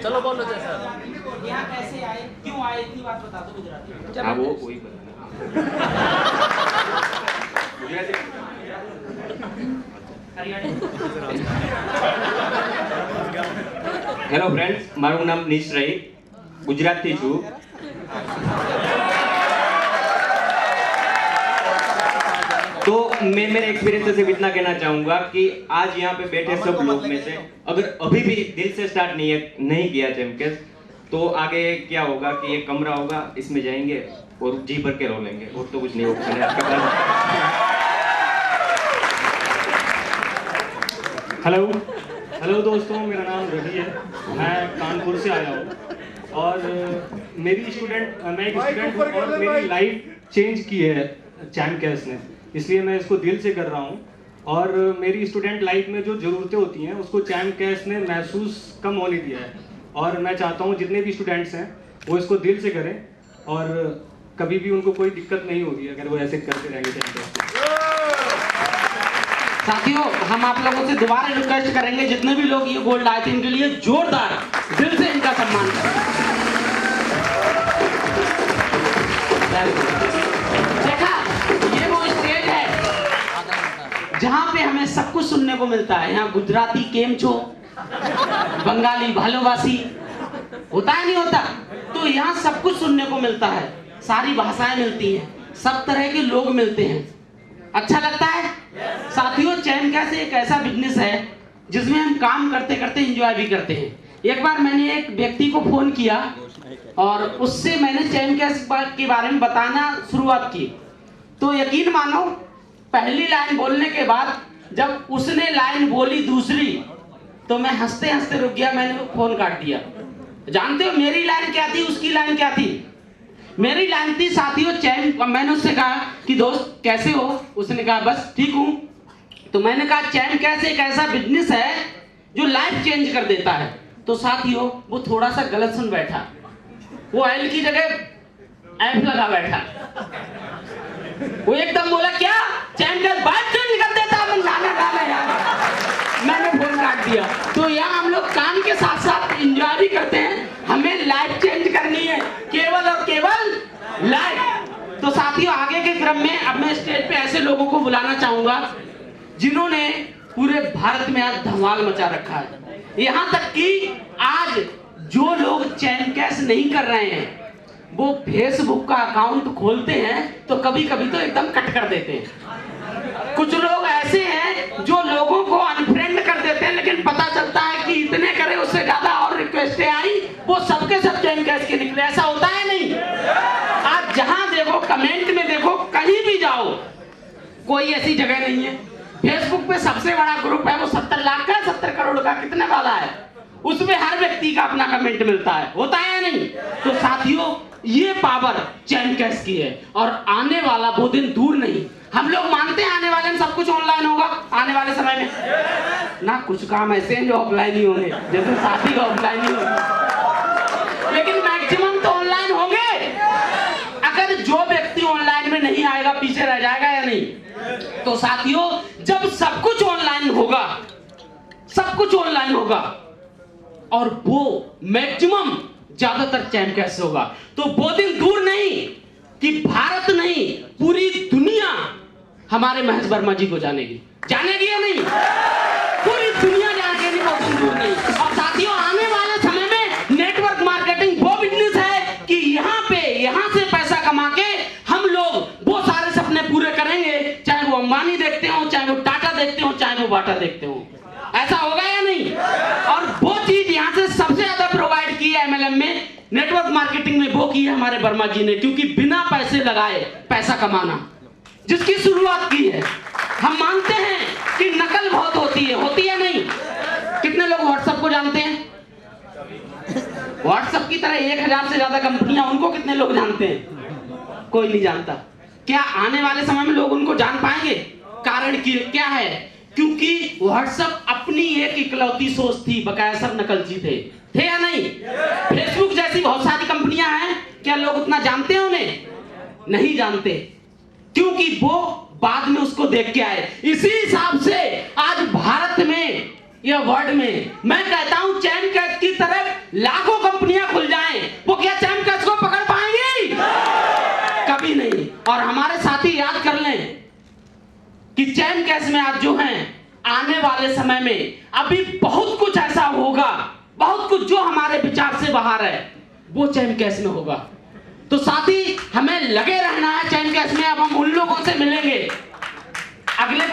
चलो बोलो सर, यहाँ कैसे आए, क्यों आए, इतनी बात बता दो गुजराती। हाँ, वो वही बताना। गुजराती હેલો ફ્રેન્ડ્સ, મારું નામ નિશ્રય, ગુજરાતથી છું। तो मैं मेरे एक्सपीरियंस से सिर्फ इतना कहना चाहूंगा कि आज यहाँ पे बैठे सब लोग में से अगर अभी भी दिल से स्टार्ट नहीं किया चैम्प कैश, तो आगे क्या होगा कि एक कमरा होगा, इसमें जाएंगे और जी भर के रो लेंगे और तो कुछ नहीं होगा। हेलो दोस्तों, मेरा नाम रवि है, मैं कानपुर से आया हूँ और मैं एक स्टूडेंट हूँ और मेरी लाइफ चेंज की है चैम्प कैश ने, इसलिए मैं इसको दिल से कर रहा हूँ। और मेरी स्टूडेंट लाइफ में जो ज़रूरतें होती हैं उसको चैम्प कैश ने महसूस कम होने दिया है और मैं चाहता हूँ जितने भी स्टूडेंट्स हैं वो इसको दिल से करें और कभी भी उनको कोई दिक्कत नहीं होगी अगर वो ऐसे करते रहेंगे चैम्प कैश। साथियों, हम आप लोगों से दोबारा रिक्वेस्ट करेंगे, जितने भी लोग ये गोल्ड आए थे इनके लिए जोरदार दिल से इनका सम्मान करें। देखा, ये वो स्टेज है जहाँ पे हमें सब कुछ सुनने को मिलता है। यहाँ गुजराती केम छो, बंगाली भालोवासी होता है नहीं होता, तो यहाँ सब कुछ सुनने को मिलता है, सारी भाषाएं मिलती हैं, सब तरह के लोग मिलते हैं। अच्छा लगता है साथियों। चैम्प कैश एक ऐसा बिजनेस है जिसमें हम काम करते करते एंजॉय भी करते हैं। एक बार मैंने एक व्यक्ति को फोन किया और उससे मैंने चैम्प कैश के बारे में बताना शुरुआत की, तो यकीन मानो पहली लाइन बोलने के बाद जब उसने लाइन बोली दूसरी, तो मैं हंसते हंसते रुक गया, मैंने फोन काट दिया। जानते हो मेरी लाइन क्या थी, उसकी लाइन क्या थी? मेरी लाइन थी साथियों चैम्प। मैंने उससे कहा कि दोस्त कैसे हो? उसने कहा बस ठीक हूँ। तो मैंने कहा चैम्प कैश एक ऐसा बिजनेस है जो लाइफ चेंज कर देता है। तो साथियों वो थोड़ा सा गलत सुन बैठा, वो एल की जगह एफ लगा बैठा। वो एकदम बोला क्या चैम्प कैश लाइफ चेंज कर देता है? मैंने फोन काट दिया। तो यहाँ हम लोग काम के साथ साथ एंजॉय भी करते हैं, हमें लाइफ चेंज करनी है, केवल और केवल लाइफ। तो साथियों आगे के क्रम में अब मैं स्टेज पे ऐसे लोगों को बुलाना चाहूंगा जिन्होंने पूरे भारत में आज धमाल मचा रखा है। यहाँ तक कि आज जो लोग चैम्प कैश नहीं कर रहे हैं वो फेसबुक का अकाउंट खोलते हैं तो कभी कभी तो एकदम कट कर देते हैं। कुछ लोग ऐसे हैं जो लोगों को अनफ्रेंड कर देते हैं, लेकिन पता चलता है कि इतने करे उससे ज्यादा जाओ, कोई ऐसी जगह नहीं है। फेसबुक पे सबसे बड़ा ग्रुप है वो 70 लाख का, 70 करोड़ का, कितने वाला है, उसमें हर व्यक्ति का अपना कमेंट मिलता है, होता है या नहीं? तो साथियों, ये पावर चैमकैश की है और आने वाला वो दिन दूर नहीं। हम लोग मानते हैं आने वाले में सब कुछ ऑनलाइन होगा, आने वाले समय में ना कुछ काम ऐसे हैं जो ऑफलाइन ही होंगे, जैसे शादी का ऑफलाइन ही होगा, लेकिन मैक्सिमम तो ऑनलाइन होंगे। अगर जो व्यक्ति ऑनलाइन में नहीं आएगा पीछे रह जाएगा या नहीं? तो साथियों, जब सब कुछ ऑनलाइन होगा, सब कुछ ऑनलाइन होगा और वो मैक्सिमम ज्यादातर चैमकैश से होगा, तो वो दिन दूर नहीं कि भारत नहीं पूरी दुनिया हमारे महेश वर्मा जी को जानेगी। जानेगी या नहीं? पूरी दुनिया जानेगी, वो दिन दूर नहीं। और साथियों, आने वाले समय में नेटवर्क मार्केटिंग वो बिजनेस है कि यहाँ से पैसा कमा के हम लोग वो सारे सपने पूरे करेंगे, चाहे वो अंबानी देखते हो, चाहे वो टाटा देखते हो, चाहे वो बाटा देखते हो। ऐसा होगा या नहीं? और वो चीज यहाँ से सबसे ज्यादा प्रोवाइड की है MLM में, नेटवर्क मार्केटिंग में, वो की है हमारे वर्मा जी ने, क्योंकि बिना पैसे लगाए पैसा कमाना जिसकी शुरुआत की है। हम मानते हैं कि नकल बहुत होती है नहीं? कितने लोग व्हाट्सएप को जानते हैं? व्हाट्सएप की तरह 1000 से ज्यादा कंपनियां, उनको कितने लोग जानते हैं? कोई नहीं जानता। क्या आने वाले समय में लोग उनको जान पाएंगे? कारण क्या है? क्योंकि व्हाट्सएप अपनी एक इकलौती सोच थी, बकाया सब नकलची थे या नहीं? फेसबुक जैसी बहुत सारी कंपनियां हैं, क्या लोग उतना जानते हैं उन्हें? नहीं जानते, क्योंकि वो बाद में उसको देख के आए। इसी हिसाब से आज भारत में या वर्ल्ड में मैं कहता हूं चैमकैश की तरफ लाखों कंपनियां खुल जाएं, वो क्या चैमकैश को पकड़ पाएंगी? कभी नहीं। और हमारे साथी याद कर लें कि चैमकैश में आज जो हैं, आने वाले समय में अभी बहुत कुछ ऐसा होगा, बहुत कुछ जो हमारे विचार से बाहर है, वो चैमकैश में होगा। तो साथी, हमें लगे रहना है चैमकैश में। अब हम उन लोगों से मिलेंगे अगले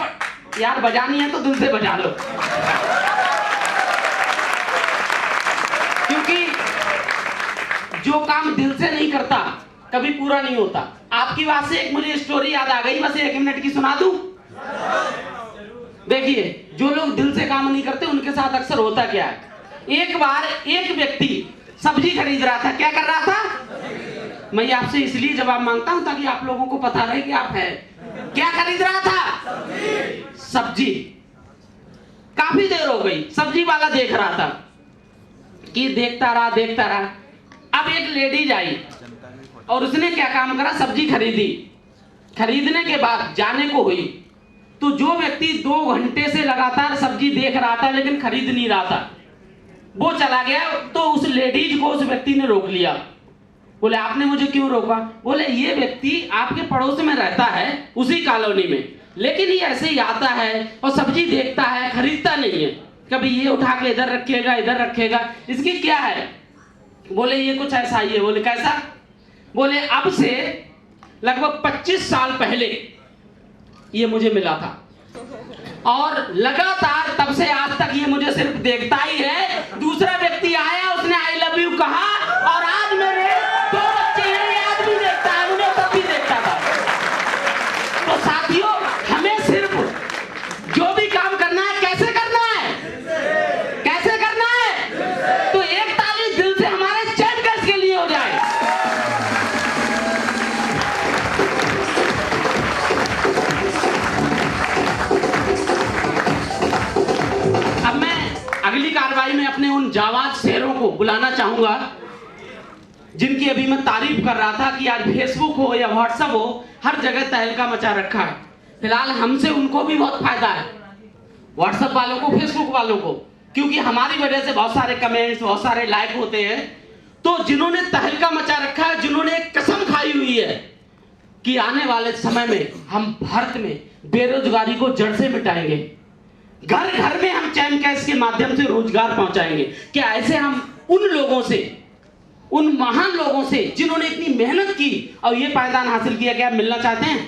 यार बजानी है तो दिल से बजा लो, क्योंकि जो काम दिल से नहीं करता कभी पूरा नहीं होता। आपकी बात से एक मुझे स्टोरी याद आ गई, बस 1 मिनट की सुना दूं। देखिए, जो लोग दिल से काम नहीं करते उनके साथ अक्सर होता क्या है, एक बार एक व्यक्ति सब्जी खरीद रहा था। क्या कर रहा था? मैं आपसे इसलिए जवाब मांगता हूं ताकि आप लोगों को पता रहे कि आप हैं। क्या खरीद रहा था? सब्जी। काफी देर हो गई, सब्जी वाला देख रहा था कि देखता रहा। अब एक लेडीज आई और उसने क्या काम करा, सब्जी खरीदी। खरीदने के बाद जाने को हुई तो जो व्यक्ति 2 घंटे से लगातार सब्जी देख रहा था लेकिन खरीद नहीं रहा था, वो चला गया। तो उस लेडीज को उस व्यक्ति ने रोक लिया। बोले, आपने मुझे क्यों रोका? बोले, ये व्यक्ति आपके पड़ोस में रहता है, उसी कॉलोनी में, लेकिन ये ऐसे ही आता है और सब्जी देखता है, खरीदता नहीं है। कभी ये उठा के इधर रखेगा, इसकी क्या है? बोले, ये कुछ ऐसा ही है। बोले, कैसा? बोले, अब से लगभग 25 साल पहले ये मुझे मिला था और लगातार तब से आज तक ये मुझे सिर्फ देखता ही है। दूसरा व्यक्ति आया, उसने आई लव यू कहा और आज मेरे 2 बच्चे हैं, ये आज भी देखता है, मुझे तब भी देखता था। तो साथियों, हमें सिर्फ जो भी काम करना है, कैसे करना है? कैसे करना है? तो एक ताली दिल से हमारे चैमकैश के लिए हो जाए। अब मैं अगली कार्रवाई में अपने उन जाबाज शेरों को बुलाना चाहूंगा जिनकी अभी मैं तारीफ कर रहा था कि आज फेसबुक हो या व्हाट्सएप हो, हर जगह तहलका मचा रखा है। फिलहाल हमसे उनको भी बहुत फायदा है, व्हाट्सएप वालों को, फेसबुक वालों को, क्योंकि हमारी वजह से बहुत सारे कमेंट्स, बहुत सारे लाइक होते हैं। तो जिन्होंने तहलका मचा रखा है, जिन्होंने एक कसम खाई हुई है कि आने वाले समय में हम भारत में बेरोजगारी को जड़ से मिटाएंगे, घर घर में हम चैमकैश के माध्यम से रोजगार पहुंचाएंगे। क्या ऐसे हम उन लोगों से, उन महान लोगों से जिन्होंने इतनी मेहनत की और ये पायदान हासिल किया, क्या आप मिलना चाहते हैं?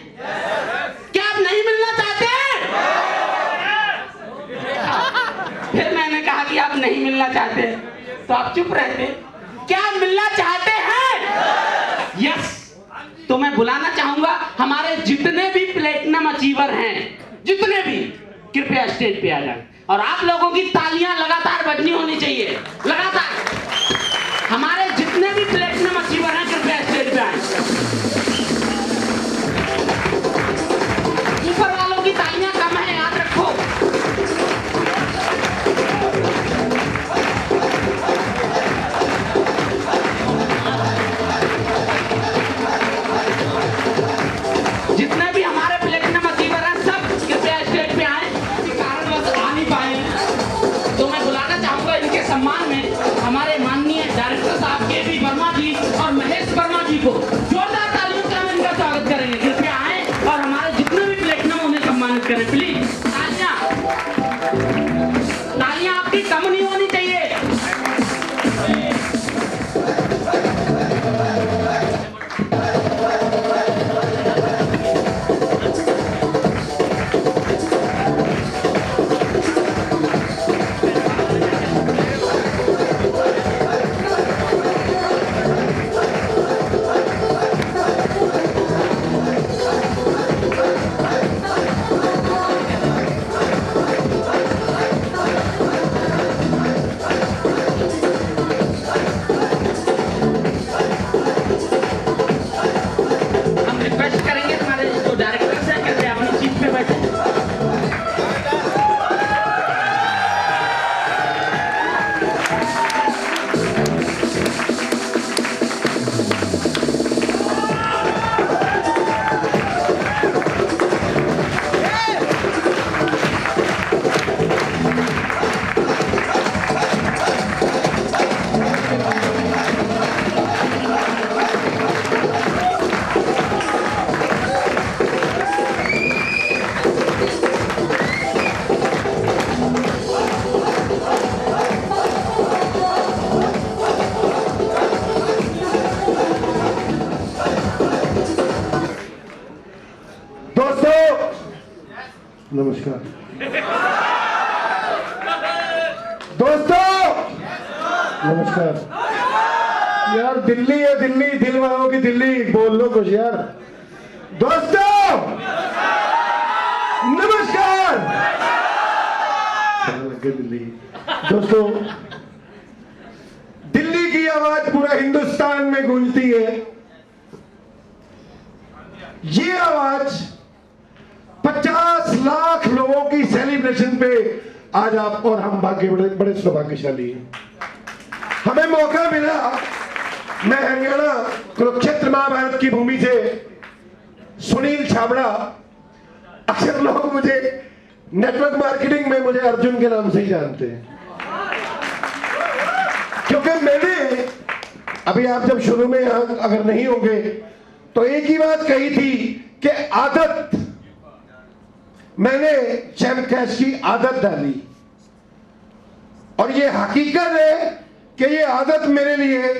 क्या आप नहीं मिलना चाहते हैं? फिर मैंने कहा कि आप नहीं मिलना चाहते तो आप चुप रहते। क्या आप मिलना चाहते हैं? यस। तो मैं बुलाना चाहूंगा हमारे जितने भी प्लेटिनम अचीवर हैं, जितने भी, कृपया स्टेज पे आ जाएं और आप लोगों की तालियां लगातार बजनी होनी चाहिए, लगातार। हमारे जितने भी प्लेटिनम अचीवर हैं कृपया स्टेज पे आए। ऊपर वालों की तालियां कम है, याद रखो। जितने भी हमारे प्लेटिनम अचीवर हैं सब कृपया स्टेज पे आए। किसी कारणवश आ नहीं पाए तो मैं बुलाना चाहूंगा इनके सम्मान में हमारे माननीय डायरेक्टर साहब के.वी. वर्मा जी और महेश वर्मा जी को जोरदार तालियों से हम इनका स्वागत करेंगे। कृपया आए और हमारे जितने भी प्लेटिनम उन्हें सम्मानित करें प्लीज। तालियां आपकी कम नहीं होनी चाहिए। नमस्कार दोस्तों, नमस्कार। यार दिल्ली है, दिल्ली, दिल वालों की दिल्ली, बोल लो कुछ यार। दोस्तों नमस्कार। दिल्ली दोस्तों, दिल्ली की आवाज पूरा हिंदुस्तान में गूंजती है। ये आवाज 50 लाख लोगों की सेलिब्रेशन पे आज आप और हम बड़े सौभाग्यशाली हैं। हमें मौका मिला, मैं हरियाणा कुरुक्षेत्र महाभारत की भूमि से सुनील छाबड़ा, अक्सर लोग मुझे नेटवर्क मार्केटिंग में मुझे अर्जुन के नाम से ही जानते हैं, क्योंकि मैंने अभी आप जब शुरू में यहां अगर नहीं होंगे तो एक ही बात कही थी कि आदत, मैंने चैम्पकैश की आदत डाली और ये हकीकत है कि ये आदत मेरे लिए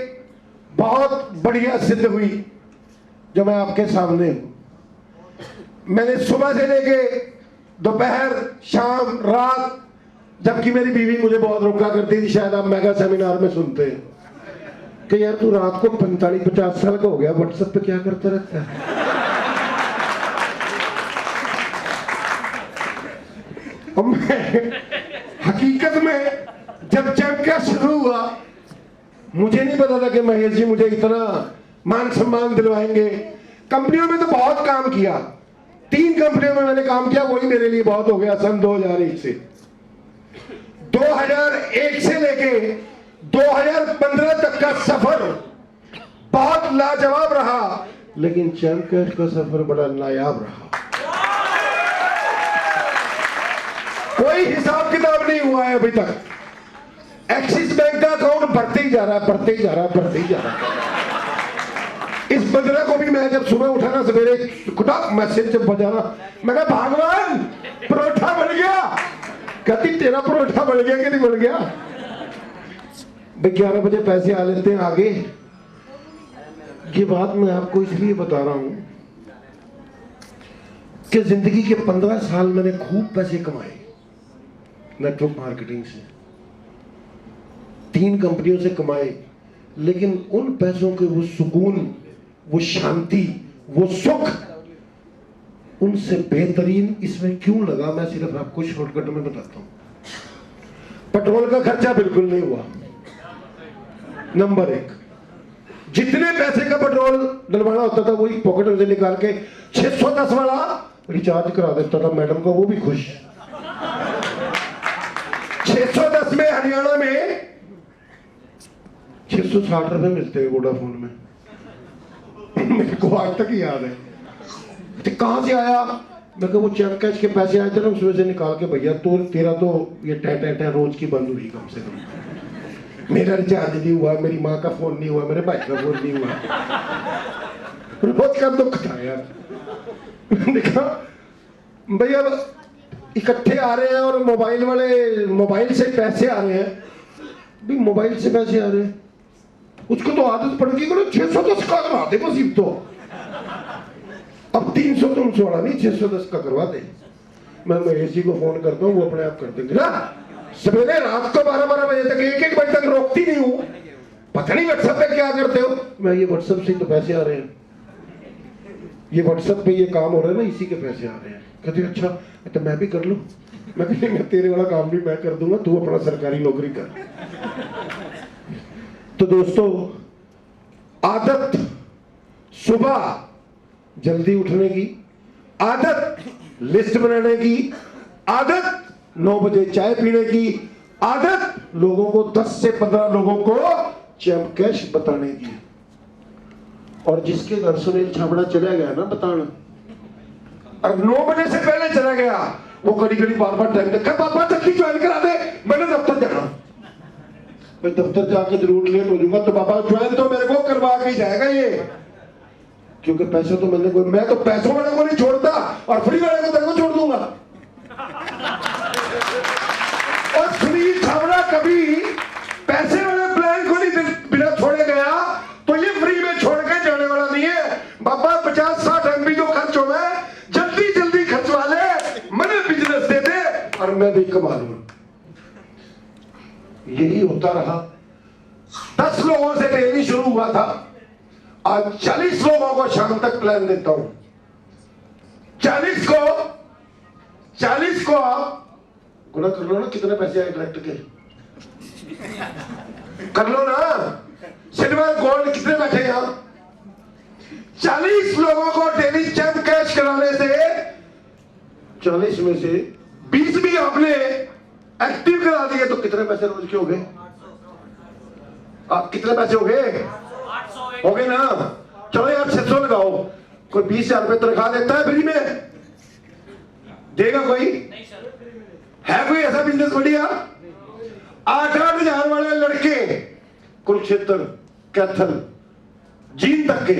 बहुत बढ़िया सिद्ध हुई जो मैं आपके सामने हूं। मैंने सुबह से लेके दोपहर, शाम, रात, जबकि मेरी बीवी मुझे बहुत रोका करती थी, शायद आप मेगा सेमिनार में सुनते हैं कि यार तू रात को 45-50 साल का हो गया, व्हाट्सएप पे क्या करता रहता है। और मैं हकीकत में जब चैम्पकैश शुरू हुआ मुझे नहीं पता था कि महेश जी मुझे इतना मान सम्मान दिलवाएंगे। कंपनियों में तो बहुत काम किया, 3 कंपनियों में मैंने काम किया, वही मेरे लिए बहुत हो गया। सन 2001 से 2001 से लेके 2015 तक का सफर बहुत लाजवाब रहा, लेकिन चैम्पकैश का सफर बड़ा नायाब रहा। कोई हिसाब किताब नहीं हुआ है अभी तक। एक्सिस बैंक का अकाउंट बढ़ते ही जा रहा है, बढ़ते ही जा रहा है, बढ़ते ही जा रहा है। इस बंदरा को भी मैं जब सुबह उठा ना, सवेरे कुटाक मैसेज जब बजाना, मैं कहा भगवान परोठा बन गया। कहती तेरा परोठा बन गया कि नहीं बन गया। भाई 11 बजे पैसे आ लेते हैं आगे। ये बात मैं आपको इसलिए बता रहा हूं कि जिंदगी के 15 साल मैंने खूब पैसे कमाए नेटवर्क मार्केटिंग से, 3 कंपनियों से कमाए, लेकिन उन पैसों के वो सुकून, वो शांति, वो सुख उनसे बेहतरीन इसमें क्यों लगा, मैं सिर्फ आपको शॉर्टकट में बताता हूं। पेट्रोल का खर्चा बिल्कुल नहीं हुआ, नंबर 1। जितने पैसे का पेट्रोल डलवाना होता था वही पॉकेट से निकाल के 610 वाला रिचार्ज करा देता था मैडम को, वो भी खुश। 610 में हरियाणा में 660 रुपए मिलते हैं वोडाफोन में। मेरे को आज तक याद है। तो कहां से आया? मैं वो चैम कैश के पैसे आए थे ना, उसमें से निकाल के भैया तो तेरा तो ये टैट रोज की बंद हुई कम से कम। मेरा रिचार्ज नहीं हुआ, मेरी माँ का फोन नहीं हुआ, मेरे भाई का फोन नहीं हुआ, रोज का दुख था यार। देखा भैया इकट्ठे आ रहे हैं और मोबाइल वाले मोबाइल से पैसे आ रहे हैं, भी मोबाइल से पैसे आ रहे हैं, उसको तो आदत पड़ गई, 610 का करवा दे बस। तो अब 300 वाला नहीं 610 का करवा दे। मैं महेश को फोन करता हूँ, वो अपने आप कर देंगे ना। सवेरे रात को 12-12 बजे तक 1-1 बजे तक रोकती नहीं हूँ, पता नहीं व्हाट्सएप पे क्या करते हो। मैं ये व्हाट्सएप से तो पैसे आ रहे हैं, ये व्हाट्सएप पे ये काम हो रहा है ना, इसी के पैसे आ रहे हैं। कहते अच्छा तो मैं भी कर लूं। मैं कहती मैं तेरे वाला काम भी मैं कर दूंगा, तू अपना सरकारी नौकरी कर। तो दोस्तों आदत सुबह जल्दी उठने की, आदत लिस्ट बनाने की, आदत 9 बजे चाय पीने की, आदत लोगों को 10 से 15 लोगों को चैम कैश बताने की। और जिसके घर सुनील छाबड़ा चला गया ना बताना, और 9 बजे से पहले चला गया, वो कड़ी बार टाइम देखा, पापा जल्दी ज्वाइन करा दे, मैंने दफ्तर जाना। मैं दफ्तर जाके जरूर लेट हो जाऊंगा, तो पापा ज्वाइन तो मेरे को करवा के जाएगा ये, क्योंकि पैसा तो मैं तो पैसों वाले को नहीं छोड़ता और फ्री वाले को तेरे को छोड़ दूंगा। और सुनील छाबड़ा कभी पैसे वाले प्लान को नहीं बिना छोड़े गया, तो ये फ्री में छोड़ के जाने वाला नहीं है। बाबा 50-60 MB जो खर्च हो गए जल्दी जल्दी खर्चवा ले, मैंने बिजनेस दे दे और मैं भी कमा लूं। यही होता रहा। 10 लोगों से डेली शुरू हुआ था, आज 40 लोगों को शाम तक प्लान देता हूं। 40 को आप गुना कर लो ना, कितने पैसे आए डायरेक्ट के, कर लो ना। सिल्वर गोल्ड कितने बैठे यहां? 40 लोगों को डेली चैम कैश कराने से 40 में से 20 भी आपने एक्टिव करा दिए, तो कितने पैसे रोज के हो गए? आप कितने पैसे हो गए? हो गए ना। चलो यार 600 लगाओ, कोई 20,000 रुपए तनख्वाह देता है फ्री में? देगा कोई? है कोई ऐसा बिजनेस बढ़िया? 8-8 हजार वाले लड़के कुरुक्षेत्र, कैथल, जीन तक के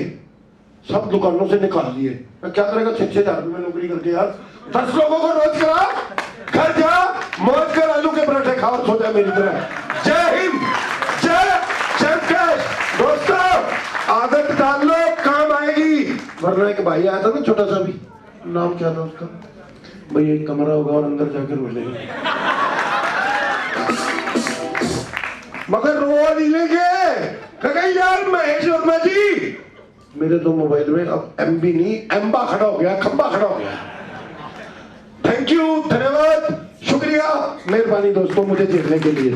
सब दुकानों से निकाल लिए। मैं क्या करेगा 6-6 हजार रुपए में नौकरी करके यार? 10 लोगों को रोज करा, घर जा मौज कर, आलू के पराठे खा और सो जा मेरी तरह। जय हिंद, जय चैम कैश। दोस्तों आदत डाल लो, काम आएगी। वरना एक भाई आया था ना छोटा सा भी, नाम क्या था उसका, भैया एक कमरा होगा और अंदर जाकर रो लेंगे, मगर रो नहीं लेंगे। यार महेश वर्मा जी, मेरे तो मोबाइल में अब MB नहीं एम्बा खड़ा हो गया, खंबा खड़ा हो गया। थैंक यू, धन्यवाद, शुक्रिया, मेहरबानी दोस्तों मुझे देखने के लिए।